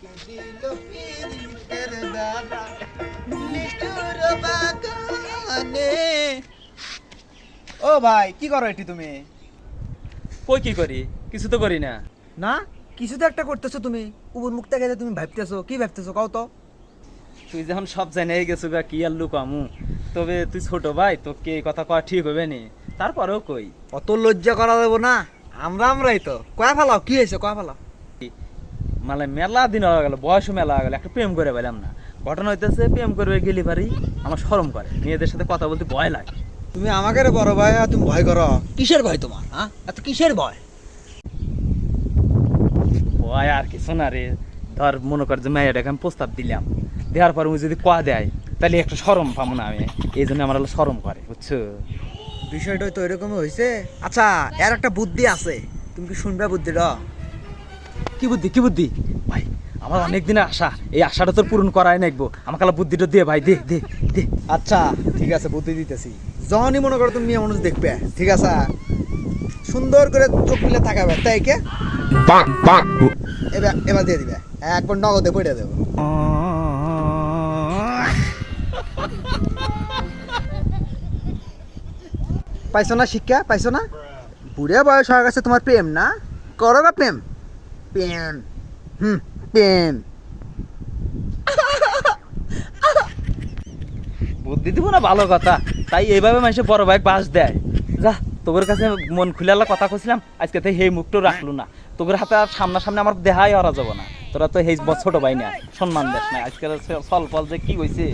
দিল পীড়িতের দাদা নিষ্ঠুর বাগানে। ও ভাই কি করো এটি তুমি? কই কি করি? কিছু তো করি না। না কিছু তো একটা করতেছো তুমি, উপর মুখটা গেলে তুমি ভাবতেছো, কি ভাবতেছো কাও তো? তুই যখন সব জানে গেছো গা, কি আর লুকামু? তবে তুই ছোট ভাই, তোকে এই কথা কওয়া ঠিক হবে নি। তারপরেও কই, অত লজ্জা করা দেবো না, আমরাই তো কয়া ফেলাও, কি হয়েছে কয়া ফেলাও। মানে মেলা দিন হয়ে গেল, বয়সও মেলা হয়ে গেল, একটা প্রেম করে পেলাম না। ঘটনা হইতেছে, প্রেম করে গেলি পারি আমার শরম করে, মেয়েদের সাথে কথা বলতে ভয় লাগে। তুমি আমাকে রে বড় ভাই, আর তুমি ভয় করো? কিসের ভয় তোমার? হ্যাঁ এত কিসের ভয়? ভয় আর কিছু না রে। ধর মনে কর যে মেয়েটাকে আমি প্রস্তাব দিলাম, দেওয়ার পর যদি কোয়া দেয় তাহলে একটা শরম পাবো না আমি, এই জন্য আমার হলো শরম করে, বুঝছো? বিষয়টা তো এরকমই হয়েছে। আচ্ছা এর একটা বুদ্ধি আছে, তুমি কি শুনবে বুদ্ধিটা? কি বুদ্ধি, কি বুদ্ধি? ভাই আমার অনেক দিনের আশা, এই আশাটা তোর পূরণ করাই নাকবো, আমাকে বুদ্ধিটা দিয়ে ভাই, দে দে দে। আচ্ছা ঠিক আছে, বুদ্ধি দিতেছি। যখনই মনে করো তুমি মেয়ে মানুষ দেখবে, ঠিক আছে, সুন্দর করে চোখ মিলে তাকাবে, তাই কে এবার এবার দিয়ে দিবে, একবার নগদে পড়ে দেবো। পাইছো না শিক্ষা, পাইছো না? বুড়ে বয়স হয়ে গেছে তোমার, প্রেম না করো না, প্রেম প্রেম প্রেম। বুদ্ধি দিব না ভালো কথা, তাই এইভাবে মানুষের বড় ভাই বাস দেয়। যা, তোর কাছে মন খুলে কথা কছিলাম, আজকে তো সেই মুখটা রাখলো না। তোর হাতে আর সামনাসামনি আমার দেহাই হারা যাব না। তোরা তো সেই ছোট ভাই না, সম্মান দেশ না। আজকে চল ফল যে কি হয়েছে।